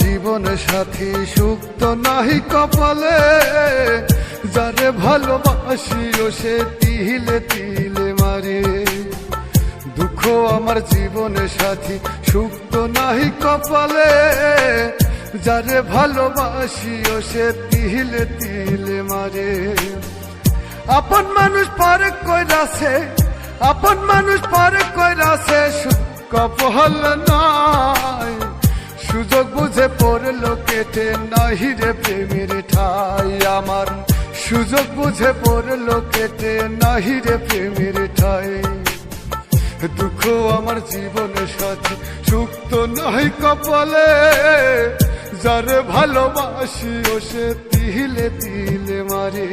জীবন সাথী সুখ তো নাহি কপালে, যারে ভালোবাসি ও সে তিলে তিলে মারে। দুঃখ আমার জীবন সাথী সুখ তো নাহি কপালে, যারে ভালোবাসি ও সে তিলে তিলে মারে। আপন মানুষ পারে কইরাছে, আপন মানুষ পারে কইরাছে, কপাল নাই সুযোগ বুঝে পড়লো কেটে, নাহি রে প্রেমের ঠাই আমার। সুযোগ বুঝে পড়লো কেটে, নাহি রে প্রেমের ঠাই। দুঃখ আমার জীবন সাথী সুখ তো নাহি কপালে, যারে ভালোবাসি ও সে তিলে তিলে মারে।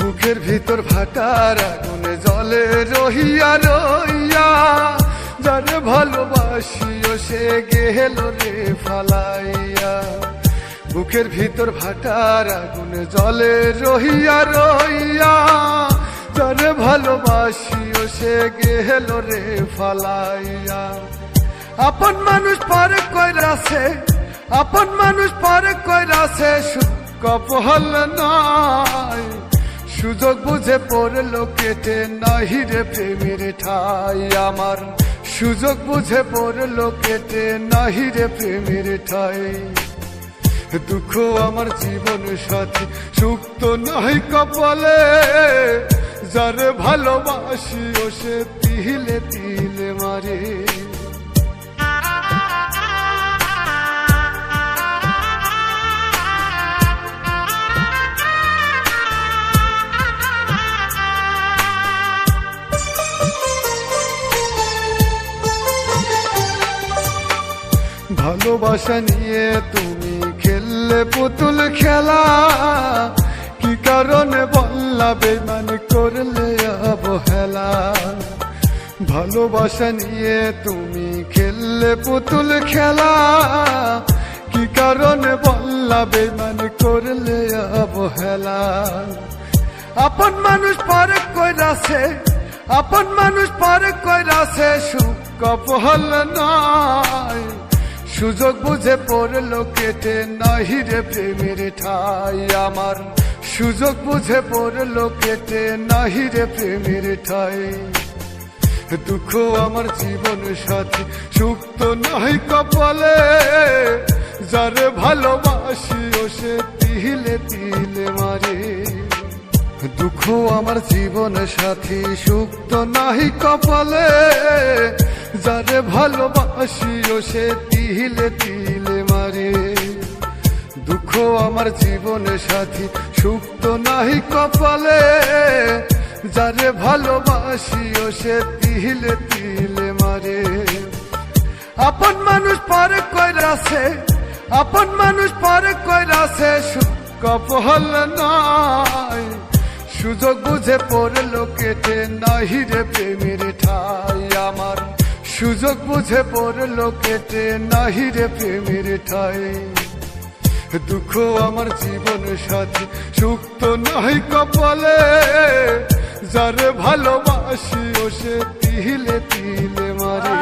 বুকের ভিতর ভাটার আগুনে জলে রহিয়া রইয়া, যারে ভালোবাসি ও সে গেল রে ফালাইয়া। বুকের ভিতর ভাটার আগুনে জলে রহিয়া রইয়া, যারে ভালোবাসি ও সে গেল রে ফালাইয়া। আপন মানুষ পারে কইরাছে, আপন মানুষ পারে কইরাছে, কপাল নাই সুযোগ বুঝে পড়লো কেটে, নাহি রে প্রেমের ঠাই আমার। সুযোগ বুঝে পড়লো কেটে, নাহি রে প্রেমের ঠাই। দুঃখ আমার জীবন সাথী সুখ তো নাহি কপালে, যারে ভালোবাসি ও সে তিলে তিলে মারে। ভালোবাসা নিয়ে তুমি খেললে পুতুল খেলা, কি কারণে বললা বেমান করলে অবহেলা। ভালোবাসা নিয়ে তুমি খেললে পুতুল খেলা, কি কারণে বললা বেমান করলে অবহেলা। আপন মানুষ পারে কইরাছে, আপন মানুষ পারে কইরাছে, সুখ কপাল নাই সুযোগ বুঝে পড়লো কেটে, নাহি রে প্রেমের ঠাই আমার। সুযোগ বুঝে পড়লো কেটে, নাহি রে প্রেমের ঠাই। দুঃখ আমার জীবন সাথী সুখ তো নাহি কপালে, যারে ভালোবাসি ও সে তিলে তিলে মারে। দুঃখ আমার জীবন সাথী সুখ তো নাহি কপালে, যারে ভালোবাসি ও সে তিলে তিলে মারে। দুঃখ আমার জীবন সাথী সুখ তো নাহি কপালে, যারে ভালোবাসি ও সে তিলে তিলে মারে। আপন মানুষ পারে কইরাছে, আপন মানুষ পারে কইরাছে, কপাল নাই সুযোগ বুঝে পড়লো কেটে, নাহি রে প্রেমের ঠাই আমার। সুযোগ বুঝে পড়লো কেটে, নাহি রে প্রেমের ঠাই। দুঃখ আমার জীবন সাথী সুখ তো নাহি কপালে, যারে ভালোবাসি ও সে তিলে তিলে মারে।